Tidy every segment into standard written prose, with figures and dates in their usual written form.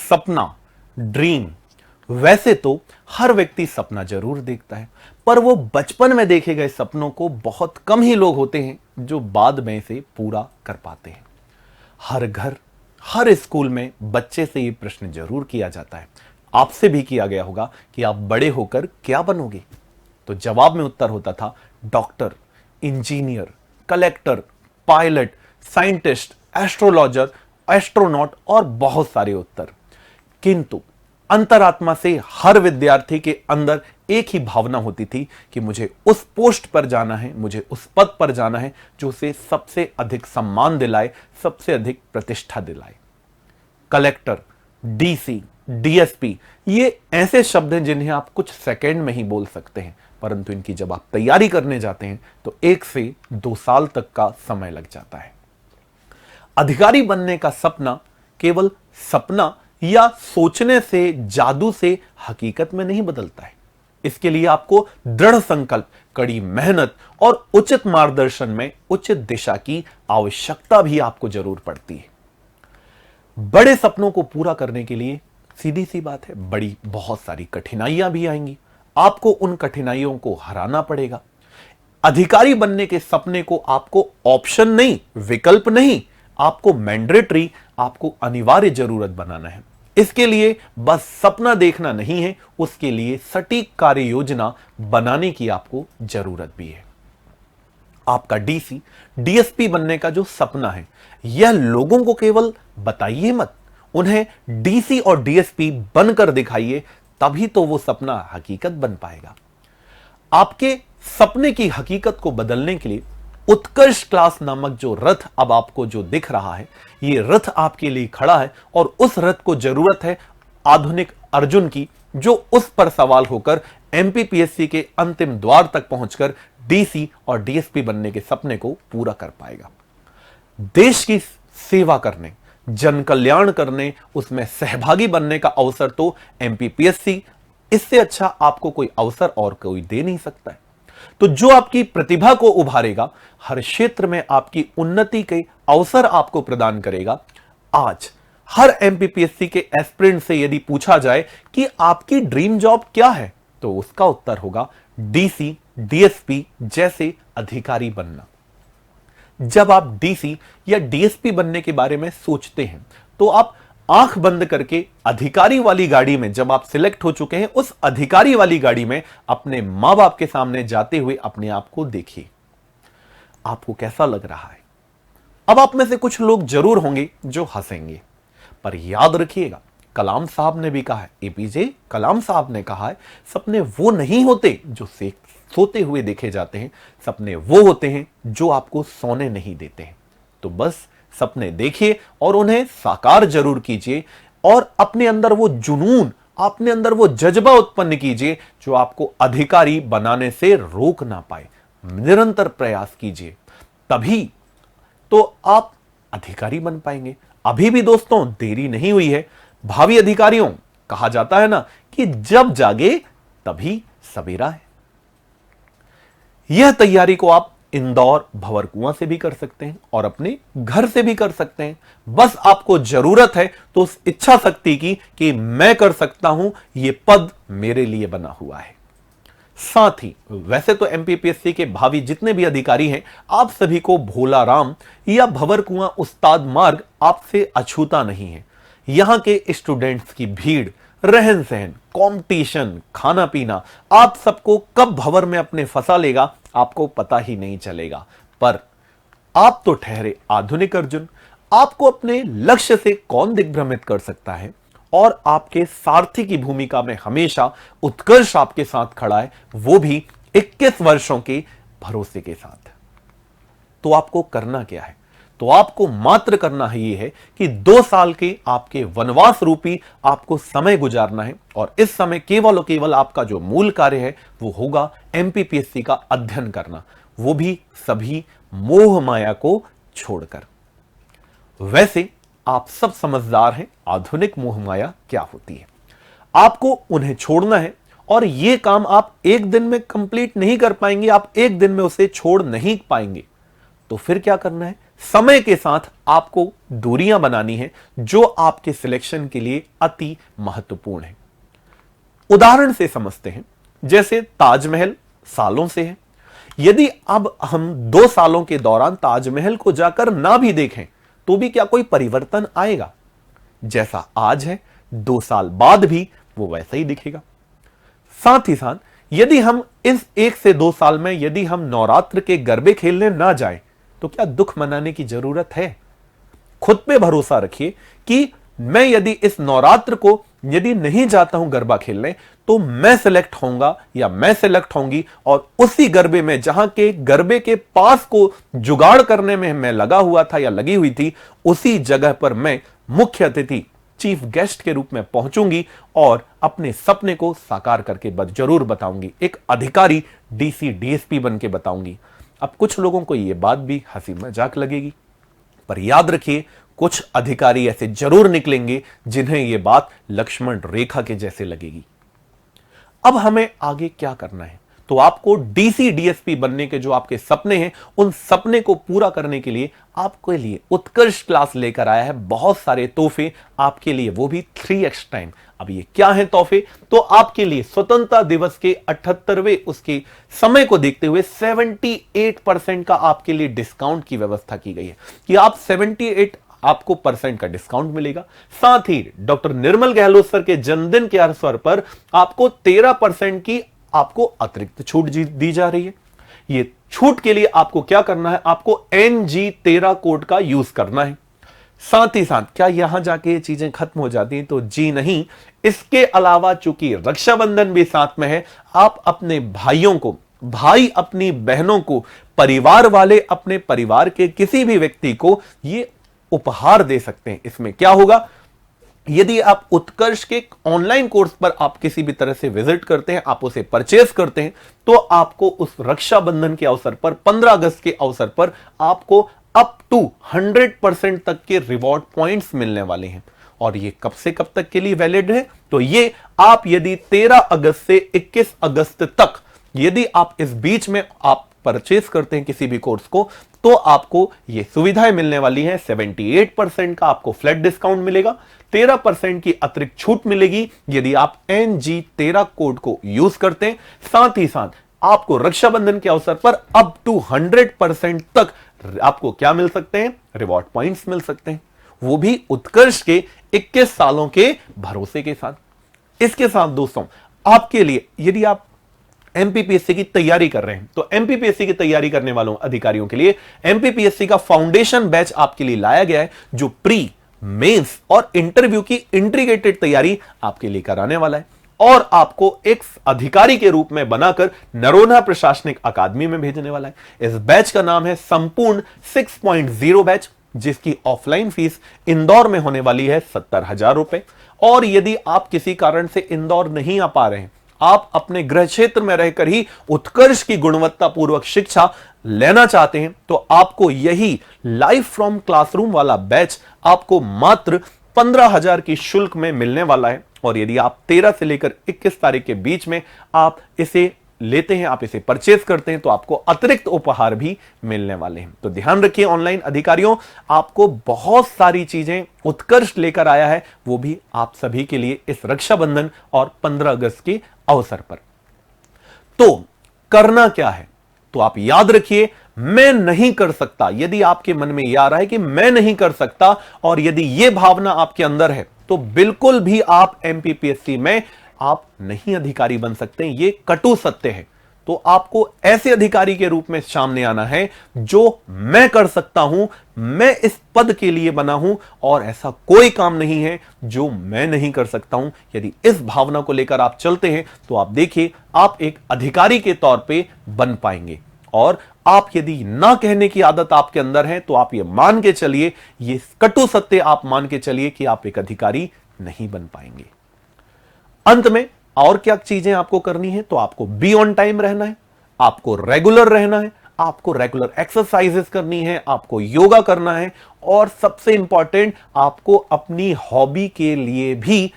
सपना, ड्रीम, वैसे तो हर व्यक्ति सपना जरूर देखता है, पर वो बचपन में देखे गए सपनों को बहुत कम ही लोग होते हैं जो बाद में इसे पूरा कर पाते हैं। हर घर, हर स्कूल में बच्चे से ये प्रश्न जरूर किया जाता है, आपसे भी किया गया होगा कि आप बड़े होकर क्या बनोगे। तो जवाब में उत्तर होता था doctor, engineer, collector, pilot, scientist, astrologer, astronaut और बहुत सारे उत्तर। किंतु अंतरात्मा से हर विद्यार्थी के अंदर एक ही भावना होती थी कि मुझे उस पोस्ट पर जाना है, मुझे उस पद पर जाना है जो उसे सबसे अधिक सम्मान दिलाए, सबसे अधिक प्रतिष्ठा दिलाए। कलेक्टर, डीसी, डीएसपी, ये ऐसे शब्द हैं जिन्हें आप कुछ सेकंड में ही बोल सकते हैं, परंतु इनकी जब आप तैयारी करने जाते हैं तो 1 से 2 साल तक का समय लग जाता है। अधिकारी बनने का सपना केवल सपना या सोचने से, जादू से हकीकत में नहीं बदलता है। इसके लिए आपको दृढ़ संकल्प, कड़ी मेहनत और उचित मार्गदर्शन में उचित दिशा की आवश्यकता भी आपको जरूर पड़ती है। बड़े सपनों को पूरा करने के लिए सीधी सी बात है, बड़ी बहुत सारी कठिनाइयां भी आएंगी। आपको उन कठिनाइयों को हराना पड़ेगा। अधिकारी बनने के सपने को आपको ऑप्शन नहीं, विकल्प नहीं, आपको मैंडेटरी, आपको अनिवार्य जरूरत बनाना है। इसके लिए बस सपना देखना नहीं है, उसके लिए सटीक कार्य योजना बनाने की आपको जरूरत भी है। आपका डीसी, डीएसपी बनने का जो सपना है, यह लोगों को केवल बताइए मत, उन्हें डीसी और डीएसपी बनकर दिखाइए, तभी तो वो सपना हकीकत बन पाएगा। आपके सपने की हकीकत को बदलने के लिए उत्कर्ष क्लास नामक जो रथ अब आपको जो दिख रहा है, ये रथ आपके लिए खड़ा है और उस रथ को जरूरत है आधुनिक अर्जुन की, जो उस पर सवार होकर एमपीपीएससी के अंतिम द्वार तक पहुंचकर डीसी और डीएसपी बनने के सपने को पूरा कर पाएगा। देश की सेवा करने, जन कल्याण करने, उसमें सहभागी बनने का अवसर तो एमपीपीएससी, इससे अच्छा आपको कोई अवसर और कोई दे नहीं सकता है। तो जो आपकी प्रतिभा को उभारेगा, हर क्षेत्र में आपकी उन्नति के अवसर आपको प्रदान करेगा। आज हर एमपीपीएससी के एस्पिरेंट से यदि पूछा जाए कि आपकी ड्रीम जॉब क्या है, तो उसका उत्तर होगा डीसी, डीएसपी जैसे अधिकारी बनना। जब आप डीसी या डीएसपी बनने के बारे में सोचते हैं तो आप आंख बंद करके अधिकारी वाली गाड़ी में, जब आप सिलेक्ट हो चुके हैं, उस अधिकारी वाली गाड़ी में अपने मां बाप के सामने जाते हुए अपने आप को देखिए। आपको कैसा लग रहा है? अब आप में से कुछ लोग जरूर होंगे जो हंसेंगे, पर याद रखिएगा, कलाम साहब ने भी कहा है, एपीजे कलाम साहब ने कहा है, सपने वो नहीं होते जो सोते हुए देखे जाते हैं, सपने वो होते हैं जो आपको सोने नहीं देते हैं। तो बस सपने देखिए और उन्हें साकार जरूर कीजिए, और अपने अंदर वो जुनून, अपने अंदर वो जज्बा उत्पन्न कीजिए जो आपको अधिकारी बनाने से रोक ना पाए। निरंतर प्रयास कीजिए, तभी तो आप अधिकारी बन पाएंगे। अभी भी दोस्तों देरी नहीं हुई है। भावी अधिकारियों, कहा जाता है ना कि जब जागे तभी सवेरा है। यह तैयारी को आप इंदौर, भंवरकुआं से भी कर सकते हैं और अपने घर से भी कर सकते हैं। बस आपको जरूरत है तो उस इच्छा शक्ति की कि मैं कर सकता हूं, यह पद मेरे लिए बना हुआ है। साथ ही वैसे तो एमपीपीएससी के भावी जितने भी अधिकारी हैं, आप सभी को भोला राम या भंवरकुआं उस्ताद मार्ग आपसे अछूता नहीं है। यहां के स्टूडेंट्स की भीड़, रहन सहन, कंपटीशन, खाना पीना, आप सबको कब भंवर में अपने फंसा लेगा आपको पता ही नहीं चलेगा। पर आप तो ठहरे आधुनिक अर्जुन, आपको अपने लक्ष्य से कौन दिग्भ्रमित कर सकता है? और आपके सारथी की भूमिका में हमेशा उत्कर्ष आपके साथ खड़ा है, वो भी 21 वर्षों के भरोसे के साथ। तो आपको करना क्या है? तो आपको मात्र करना है ये है कि 2 साल के आपके वनवास रूपी आपको समय गुजारना है, और इस समय केवल और केवल आपका जो मूल कार्य है वो होगा एमपीपीएससी का अध्ययन करना, वो भी सभी मोह माया को छोड़कर। वैसे आप सब समझदार हैं आधुनिक मोह माया क्या होती है। आपको उन्हें छोड़ना है, और यह काम आप एक दिन में कंप्लीट नहीं कर पाएंगे, आप एक दिन में उसे छोड़ नहीं पाएंगे। तो फिर क्या करना है? समय के साथ आपको दूरियां बनानी है जो आपके सिलेक्शन के लिए अति महत्वपूर्ण है। उदाहरण से समझते हैं, जैसे ताजमहल सालों से है। यदि अब हम 2 सालों के दौरान ताजमहल को जाकर ना भी देखें तो भी क्या कोई परिवर्तन आएगा? जैसा आज है 2 साल बाद भी वो वैसा ही दिखेगा। साथ ही साथ यदि हम इस 1 से 2 साल में यदि हम नवरात्र के गरबे खेलने ना जाएं तो क्या दुख मनाने की जरूरत है? खुद पे भरोसा रखिए कि मैं यदि इस नवरात्र को यदि नहीं जाता हूं गरबा खेलने तो मैं सिलेक्ट होऊंगा या मैं सिलेक्ट होंगी, और उसी गरबे में जहां के गरबे के पास को जुगाड़ करने में मैं लगा हुआ था या लगी हुई थी, उसी जगह पर मैं मुख्य अतिथि चीफ गेस्ट के रूप में पहुंचूंगी और अपने सपने को साकार करके जरूर बताऊंगी। एक अधिकारी डीसी डीएसपी बन के बताऊंगी। अब कुछ लोगों को यह बात भी हंसी मजाक लगेगी, पर याद रखिए कुछ अधिकारी ऐसे जरूर निकलेंगे जिन्हें यह बात लक्ष्मण रेखा के जैसे लगेगी। अब हमें आगे क्या करना है? तो आपको डीसी डीएसपी बनने के जो आपके सपने हैं, उन सपने को पूरा करने के लिए आपके लिए उत्कर्ष क्लास लेकर आया है बहुत सारे तोहफे आपके लिए, वो भी 3x टाइम। अब ये क्या है तोहफे? तो आपके लिए स्वतंत्रता दिवस के 78वें उसके समय को देखते हुए 78% का आपके लिए डिस्काउंट की व्यवस्था की गई है कि आप 78 आपको % का डिस्काउंट मिलेगा। साथ ही डॉक्टर निर्मल गहलोत सर के जन्मदिन के अवसर पर आपको 13% की आपको अतिरिक्त छूट दी जा रही है। ये छूट के लिए आपको क्या करना है? आपको NG13 कोड का यूज करना है। साथ ही साथ क्या यहां जाके ये चीजें खत्म हो जाती हैं? तो जी नहीं। इसके अलावा चूंकि रक्षाबंधन भी साथ में है, आप अपने भाइयों को, भाई अपनी बहनों को, परिवार वाले अपने परिवार के किसी भी व्यक्ति को ये उपहार दे सकते हैं। इसमें क्या होगा? यदि आप उत्कर्ष के ऑनलाइन कोर्स पर आप किसी भी तरह से विजिट करते हैं, आप उसे परचेज करते हैं, तो आपको उस रक्षाबंधन के अवसर पर 15 अगस्त के अवसर पर आपको अप टू 100% तक के रिवॉर्ड पॉइंट्स मिलने वाले हैं। और ये कब से कब तक के लिए वैलिड है? तो ये आप यदि 13 अगस्त से 21 अगस्त तक यदि आप इस बीच में आप परचेज करते हैं किसी भी कोर्स को, तो आपको ये सुविधाएं मिलने वाली हैं। 78% का आपको फ्लैट डिस्काउंट मिलेगा, 13% की अतिरिक्त छूट मिलेगी यदि आप NG13 कोड को यूज करते हैं। साथ ही साथ आपको रक्षाबंधन के अवसर पर अप टू 100% तक आपको क्या मिल सकते हैं? रिवॉर्ड पॉइंट्स मिल सकते हैं, वो भी उत्कर्ष के 21 सालों के भरोसे के साथ। इसके साथ दोस्तों, आपके लिए यदि आप एमपीपीएससी की तैयारी कर रहे हैं, तो एमपीपीएससी की तैयारी करने वालों अधिकारियों के लिए एमपीपीएससी का फाउंडेशन बैच आपके लिए लाया गया है, जो प्री, मेंस और इंटरव्यू की इंटीग्रेटेड तैयारी आपके लिए कराने वाला है और आपको एक अधिकारी के रूप में बनाकर नरोन्हा प्रशासनिक अकादमी में भेजने वाला है। इस बैच का नाम है संपूर्ण 6.0 बैच, जिसकी ऑफलाइन फीस इंदौर में होने वाली है 70,000 रुपए। और यदि आप किसी कारण से इंदौर नहीं आ पा रहे हैं, आप अपने गृह क्षेत्र में रहकर ही उत्कर्ष की गुणवत्ता पूर्वक शिक्षा लेना चाहते हैं, तो आपको यही लाइव फ्रॉम क्लासरूम वाला बैच आपको मात्र 15,000 की शुल्क में मिलने वाला है। और यदि आप 13 से लेकर 21 तारीख के बीच में आप इसे लेते हैं, आप इसे परचेज करते हैं, तो आपको अतिरिक्त उपहार भी मिलने वाले हैं। तो ध्यान रखिए ऑनलाइन अधिकारियों, आपको बहुत सारी चीजें उत्कर्ष लेकर आया है, वो भी आप सभी के लिए इस रक्षाबंधन और 15 अगस्त के अवसर पर। तो करना क्या है? तो आप याद रखिए, मैं नहीं कर सकता, यदि आपके मन में यह आ रहा है कि मैं नहीं कर सकता और यदि यह भावना आपके अंदर है, तो बिल्कुल भी आप एमपीपीएससी में आप नहीं अधिकारी बन सकते। यह कटु सत्य है। तो आपको ऐसे अधिकारी के रूप में सामने आना है जो मैं कर सकता हूं, मैं इस पद के लिए बना हूं और ऐसा कोई काम नहीं है जो मैं नहीं कर सकता हूं। यदि इस भावना को लेकर आप चलते हैं तो आप देखिए आप एक अधिकारी के तौर पे बन पाएंगे। और आप यदि ना कहने की आदत आपके अंदर है तो आप ये मान के चलिए, ये कटु सत्य आप मान के चलिए कि आप एक अधिकारी नहीं बन पाएंगे। अंत में और क्या चीजें आपको करनी है? तो आपको बी ऑन टाइम रहना है, आपको रेगुलर रहना है, आपको रेगुलर एक्सरसाइजेस करनी है, आपको योगा करना है और सबसे इंपॉर्टेंट आपको अपनी हॉबी के लिए भी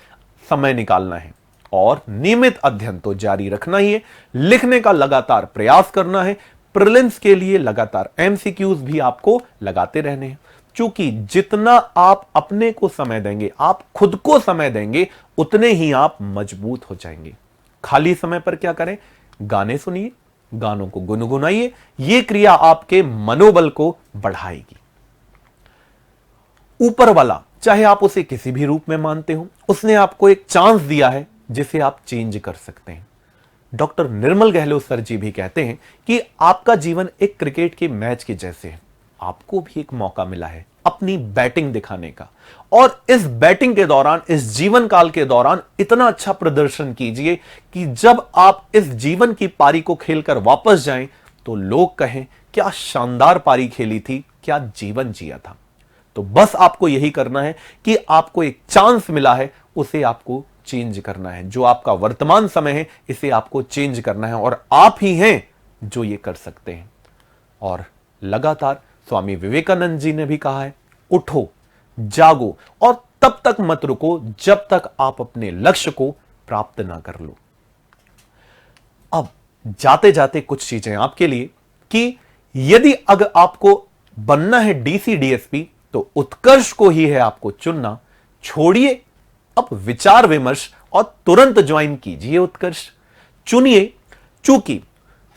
समय निकालना है। और नियमित अध्ययन तो जारी रखना ही है, लिखने का लगातार प्रयास करना है, प्रीलिम्स के लिए लगातार एमसीक्यूज भी आपको लगाते रहने हैं। क्योंकि जितना आप अपने को समय देंगे, आप खुद को समय देंगे, उतने ही आप मजबूत हो जाएंगे। खाली समय पर क्या करें? गाने सुनिए, गानों को गुनगुनाइए। यह क्रिया आपके मनोबल को बढ़ाएगी। ऊपर वाला, चाहे आप उसे किसी भी रूप में मानते हो, उसने आपको एक चांस दिया है जिसे आप चेंज कर सकते हैं। डॉक्टर निर्मल गहलोत सर जी भी कहते हैं कि आपका जीवन एक क्रिकेट के मैच के जैसे है। आपको भी एक मौका मिला है अपनी बैटिंग दिखाने का, और इस बैटिंग के दौरान, इस जीवन काल के दौरान इतना अच्छा प्रदर्शन कीजिए कि जब आप इस जीवन की पारी को खेलकर वापस जाएं तो लोग कहें क्या शानदार पारी खेली थी, क्या जीवन जिया था। तो बस आपको यही करना है कि आपको एक चांस मिला है, उसे आपको चेंज करना है। जो आपका वर्तमान समय है, इसे आपको चेंज करना है, और आप ही हैं जो ये कर सकते हैं। और लगातार स्वामी विवेकानंद जी ने भी कहा है, उठो, जागो और तब तक मत रुको जब तक आप अपने लक्ष्य को प्राप्त ना कर लो। अब जाते जाते कुछ चीजें आपके लिए कि यदि अगर आपको बनना है डीसी डीएसपी तो उत्कर्ष को ही है आपको चुनना। छोड़िए अब विचार विमर्श और तुरंत ज्वाइन कीजिए उत्कर्ष। चुनिए, चूंकि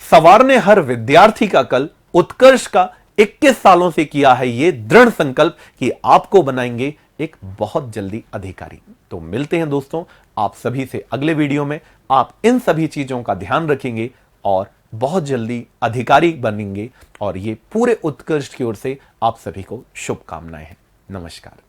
सवार ने हर विद्यार्थी का कल उत्कर्ष का 21 सालों से किया है ये दृढ़ संकल्प कि आपको बनाएंगे एक बहुत जल्दी अधिकारी। तो मिलते हैं दोस्तों आप सभी से अगले वीडियो में। आप इन सभी चीजों का ध्यान रखेंगे और बहुत जल्दी अधिकारी बनेंगे, और ये पूरे उत्कर्ष की ओर से आप सभी को शुभकामनाएं हैं। नमस्कार।